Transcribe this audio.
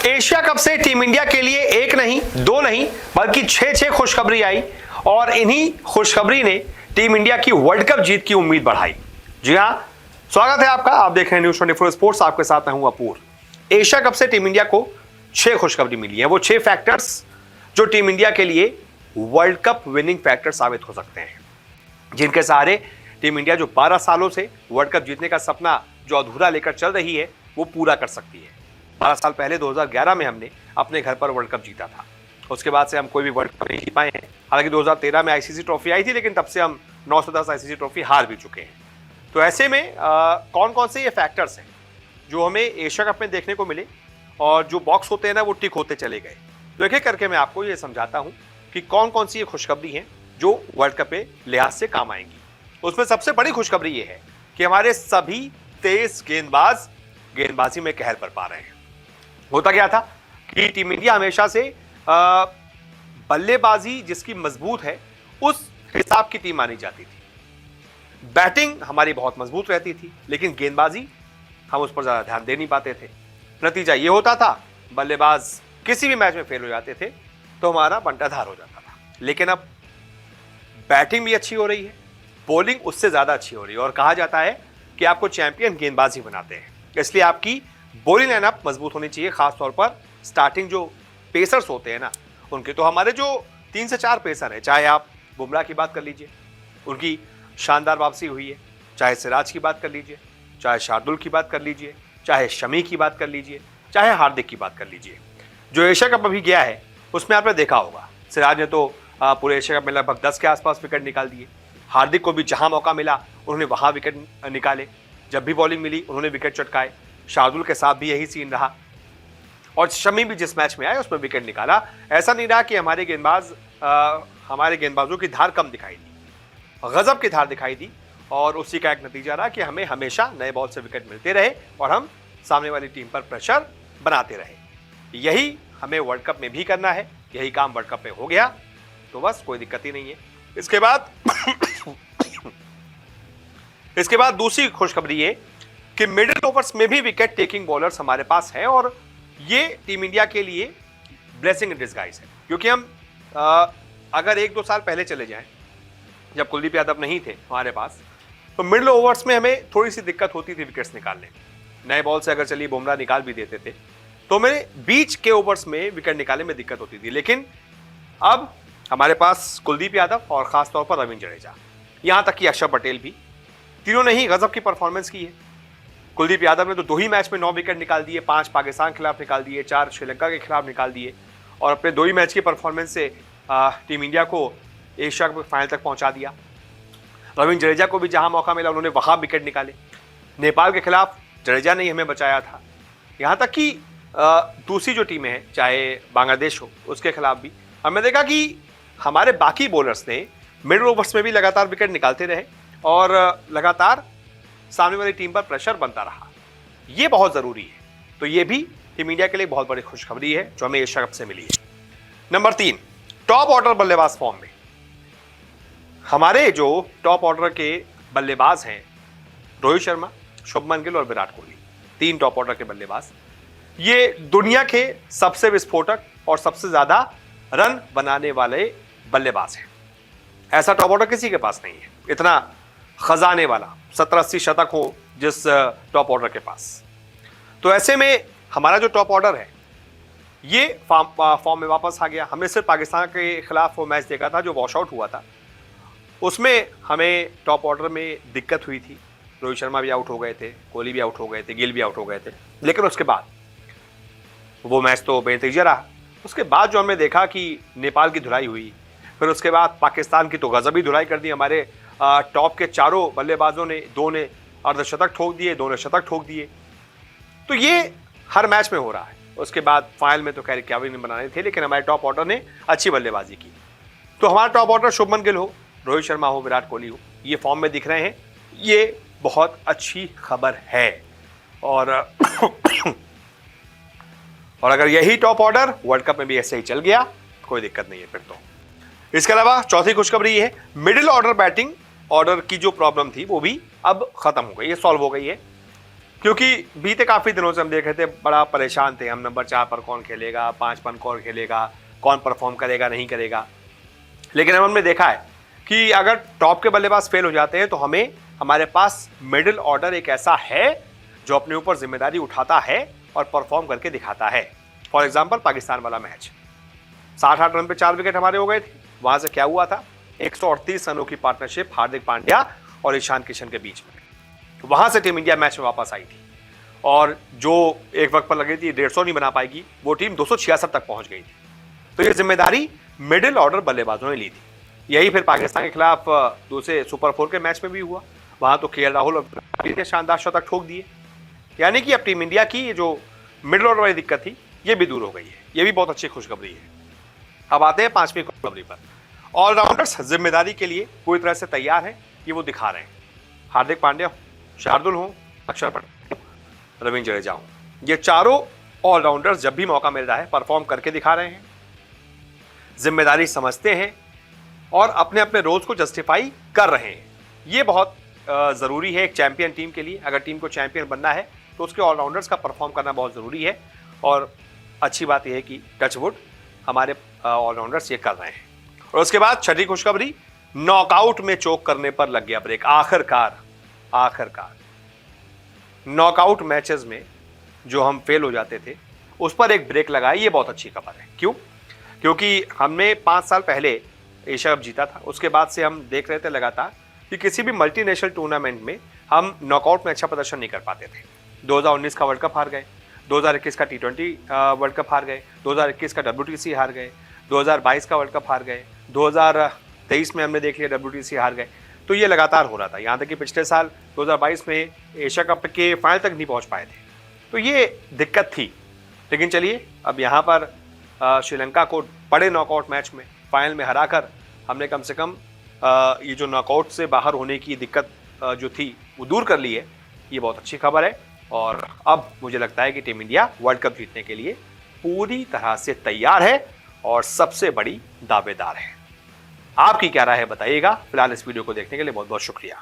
Asia cup से team India के लिए एक नहीं, दो नहीं, बल्कि छह खुशखबरी आई और इन्हीं खुशखबरी ने टीम इंडिया की वर्ल्ड कप जीत की उम्मीद बढ़ाई। जी हां, स्वागत है आपका। आप देख रहे हैं न्यूज़ 24 स्पोर्ट्स। आपके साथ मैं हूं अपूर। एशिया कप से टीम इंडिया को 6 खुशखबरी मिली है। वो 6 फैक्टर्स जो टीम इंडिया के लिए वर्ल्ड कप विनिंग फैक्टर साबित हो सकते हैं, जिनके सहारे टीम इंडिया जो 12 सालों से वर्ल्ड कप जीतने का सपना जो अधूरा लेकर चल रही है वो पूरा कर सकती है। 12 साल पहले 2011 में हमने अपने घर पर वर्ल्ड कप जीता था। उसके बाद से हम कोई भी वर्ल्ड कप नहीं जीत पाए हैं। हालांकि 2013 में आईसीसी ट्रॉफी आई थी, लेकिन तब से हम 9 से 10 आईसीसी ट्रॉफी हार भी चुके हैं। तो ऐसे में कौन कौन से ये फैक्टर्स हैं जो हमें एशिया कप में देखने को मिले और जो बॉक्स होते हैं ना वो टिक होते चले गए। तो एक एक करके मैं आपको ये समझाता हूं कि कौन कौन सी ये खुशखबरी हैं जो वर्ल्ड कप के लिहाज से काम आएंगी। उसमें सबसे बड़ी खुशखबरी ये है कि हमारे सभी 23 गेंदबाज गेंदबाजी में कहर पर पा रहे हैं। होता क्या था कि टीम इंडिया हमेशा से बल्लेबाजी जिसकी मजबूत है उस हिसाब की टीम मानी जाती थी। बैटिंग हमारी बहुत मजबूत रहती थी, लेकिन गेंदबाजी हम उस पर ज्यादा ध्यान दे नहीं पाते थे। नतीजा ये होता था बल्लेबाज किसी भी मैच में फेल हो जाते थे तो हमारा बंटाधार हो जाता था। लेकिन अब बैटिंग भी अच्छी हो रही है, बॉलिंग उससे ज्यादा अच्छी हो रही है और कहा जाता है कि आपको चैंपियन गेंदबाज ही बनाते हैं। इसलिए आपकी बॉलिंग लाइनअप मजबूत होनी चाहिए, खासतौर पर स्टार्टिंग जो पेसर्स होते हैं ना उनके। तो हमारे जो 3 से 4 पेसर हैं, चाहे आप बुमराह की बात कर लीजिए, उनकी शानदार वापसी हुई है, चाहे सिराज की बात कर लीजिए, चाहे शार्दुल की बात कर लीजिए, चाहे शमी की बात कर लीजिए, चाहे हार्दिक की बात कर लीजिए। जो एशिया कप अभी गया है उसमें आपने देखा होगा सिराज ने तो पूरे एशिया कप में लगभग 10 के आसपास विकेट निकाल दिए। हार्दिक को भी जहां मौका मिला उन्होंने वहां विकेट निकाले, जब भी बॉलिंग मिली उन्होंने विकेट चटकाए। शार्दुल के साथ भी यही सीन रहा और शमी भी जिस मैच में आए उसमें विकेट निकाला। ऐसा नहीं रहा कि हमारे गेंदबाजों की धार कम दिखाई दी, गजब की धार दिखाई दी और उसी का एक नतीजा रहा कि हमें हमेशा नए बॉल से विकेट मिलते रहे और हम सामने वाली टीम पर प्रेशर बनाते रहे। यही हमें वर्ल्ड कप में भी करना है, यही काम वर्ल्ड कप में हो गया तो बस कोई दिक्कत ही नहीं है। इसके बाद दूसरी खुशखबरी ये कि मिडिल ओवर्स में भी विकेट टेकिंग बॉलर्स हमारे पास हैं और ये टीम इंडिया के लिए ब्लेसिंग इन डिस्गाइज है। क्योंकि हम अगर 1-2 साल पहले चले जाएं, जब कुलदीप यादव नहीं थे हमारे पास, तो मिडिल ओवर्स में हमें थोड़ी सी दिक्कत होती थी विकेट्स निकालने में। नए बॉल से अगर चलिए बुमराह निकाल भी देते थे तो मेरे बीच के ओवर्स में विकेट निकालने में दिक्कत होती थी। लेकिन अब हमारे पास कुलदीप यादव और खासतौर पर रविंद्र जडेजा, यहां तक कि अक्षर पटेल भी, तीनों ने ही गजब की परफॉर्मेंस की है। कुलदीप यादव ने तो 2 ही मैच में 9 विकेट निकाल दिए, 5 पाकिस्तान के खिलाफ निकाल दिए, 4 श्रीलंका के खिलाफ निकाल दिए और अपने 2 ही मैच की परफॉर्मेंस से टीम इंडिया को एशिया कप फाइनल तक पहुंचा दिया। रविंद्र जडेजा को भी जहां मौका मिला उन्होंने वहां विकेट निकाले। नेपाल के खिलाफ जडेजा ने ही हमें बचाया था। यहां तक कि दूसरी जो टीमें हैं, चाहे बांग्लादेश हो, उसके खिलाफ भी हमने देखा कि हमारे बाकी बॉलर्स ने मिडिल ओवर्स में भी लगातार विकेट निकालते रहे और लगातार सामने वाली टीम पर प्रेशर बनता रहा। ये बहुत जरूरी है। तो ये भी टीम इंडिया के लिए बहुत बड़ी खुशखबरी है जो हमें एशिया कप से मिली है। नंबर 3, टॉप ऑर्डर बल्लेबाज फॉर्म में। हमारे जो टॉप ऑर्डर के बल्लेबाज हैं, रोहित शर्मा, शुभमन गिल और विराट कोहली, 3 टॉप ऑर्डर के बल्लेबाज, ये दुनिया के सबसे विस्फोटक और सबसे ज्यादा रन बनाने वाले बल्लेबाज हैं। ऐसा टॉप ऑर्डर किसी के पास नहीं है, इतना खजाने वाला 70-80 शतक हो जिस टॉप ऑर्डर के पास। तो ऐसे में हमारा जो टॉप ऑर्डर है ये फॉर्म में वापस आ गया। हमने सिर्फ पाकिस्तान के खिलाफ वो मैच देखा था जो वॉश आउट हुआ था, उसमें हमें टॉप ऑर्डर में दिक्कत हुई थी। रोहित शर्मा भी आउट हो गए थे, कोहली भी आउट हो गए थे, गिल भी आउट हो गए थे, लेकिन उसके बाद वो मैच तो बेनतीजा रहा। उसके बाद जो हमने देखा कि नेपाल की धुलाई हुई, फिर उसके बाद पाकिस्तान की तो गजबी धुलाई कर दी। हमारे टॉप के चारों बल्लेबाजों ने, 2 ने अर्धशतक ठोक दिए, 2 ने शतक ठोक दिए। तो ये हर मैच में हो रहा है। उसके बाद फाइनल में तो खैर क्या भी नहीं बनाने थे, लेकिन हमारे टॉप ऑर्डर ने अच्छी बल्लेबाजी की। तो हमारा टॉप ऑर्डर शुभमन गिल हो, रोहित शर्मा हो, विराट कोहली हो, ये फॉर्म में दिख रहे हैं। ये बहुत अच्छी खबर है और अगर यही टॉप ऑर्डर वर्ल्ड कप में भी ऐसे ही चल गया कोई दिक्कत नहीं है फिर तो। इसके अलावा चौथी खुशखबरी है, मिडिल ऑर्डर बैटिंग ऑर्डर की जो प्रॉब्लम थी वो भी अब खत्म हो गई है, सॉल्व हो गई है। क्योंकि बीते काफी दिनों से हम देख रहे थे, बड़ा परेशान थे हम, नंबर 4 पर कौन खेलेगा, 5 पर कौन खेलेगा, कौन परफॉर्म करेगा नहीं करेगा। लेकिन अब हमने देखा है कि अगर टॉप के बल्लेबाज फेल हो जाते हैं तो हमें हमारे पास मिडिल ऑर्डर एक ऐसा है जो अपने ऊपर जिम्मेदारी उठाता है और परफॉर्म करके दिखाता है। फॉर एग्जाम्पल पाकिस्तान वाला मैच, 60-8 रन पे 4 विकेट हमारे हो गए थे। वहां से क्या हुआ था, 138 रनों की पार्टनरशिप हार्दिक पांड्या और ईशान किशन के बीच में, वहां से टीम इंडिया मैच में वापस आई थी। और जो एक वक्त पर लगी थी 150 नहीं बना पाएगी, वो टीम 266 तक पहुंच गई थी। तो ये जिम्मेदारी मिडिल ऑर्डर बल्लेबाजों ने ली थी। यही फिर पाकिस्तान के खिलाफ दूसरे सुपर 4 के मैच में भी हुआ। वहां तो केएल राहुल और शानदार शतक ठोक दिए। यानी कि अब टीम इंडिया की ये जो मिडिल ऑर्डर वाली दिक्कत थी, ये भी दूर हो गई है। ये भी बहुत अच्छी खुशखबरी है। अब आते हैं 5वीं खुशखबरी पर। ऑलराउंडर्स जिम्मेदारी के लिए पूरी तरह से तैयार हैं, ये वो दिखा रहे हैं। हार्दिक पांड्या हो, शार्दुल हो, अक्षर पटेल, रविंद्र जडेजा हो, ये चारों ऑलराउंडर्स जब भी मौका मिल रहा है परफॉर्म करके दिखा रहे हैं, जिम्मेदारी समझते हैं और अपने अपने रोल्स को जस्टिफाई कर रहे हैं। ये बहुत जरूरी है एक चैंपियन टीम के लिए। अगर टीम को चैंपियन बनना है तो उसके ऑलराउंडर्स का परफॉर्म करना बहुत जरूरी है। और अच्छी बात यह है कि टचवुड हमारे ऑलराउंडर्स ये कर रहे हैं। और उसके बाद छठी खुशखबरी, नॉकआउट में चोक करने पर लग गया ब्रेक। आखिरकार नॉकआउट मैचेस में जो हम फेल हो जाते थे उस पर एक ब्रेक लगाया, ये बहुत अच्छी खबर है। क्यों? क्योंकि हमने 5 साल पहले एशिया कप जीता था। उसके बाद से हम देख रहे थे लगातार कि किसी भी मल्टीनेशनल टूर्नामेंट में हम नॉकआउट में अच्छा प्रदर्शन नहीं कर पाते थे। 2019 का वर्ल्ड कप हार गए, 2021 का T20 वर्ल्ड कप हार गए, 2021 का WTC हार गए, 2022 का वर्ल्ड कप हार गए, 2023 में हमने देख लिया WTC हार गए। तो ये लगातार हो रहा था, यहाँ तक कि पिछले साल 2022 में एशिया कप के फाइनल तक नहीं पहुँच पाए थे। तो ये दिक्कत थी। लेकिन चलिए, अब यहाँ पर श्रीलंका को बड़े नॉकआउट मैच में फाइनल में हराकर हमने कम से कम ये जो नॉकआउट से बाहर होने की दिक्कत जो थी वो दूर कर ली है। ये बहुत अच्छी खबर है। और अब मुझे लगता है कि टीम इंडिया वर्ल्ड कप जीतने के लिए पूरी तरह से तैयार है और सबसे बड़ी दावेदार है। आपकी क्या राय है बताइएगा। फिलहाल इस वीडियो को देखने के लिए बहुत बहुत शुक्रिया।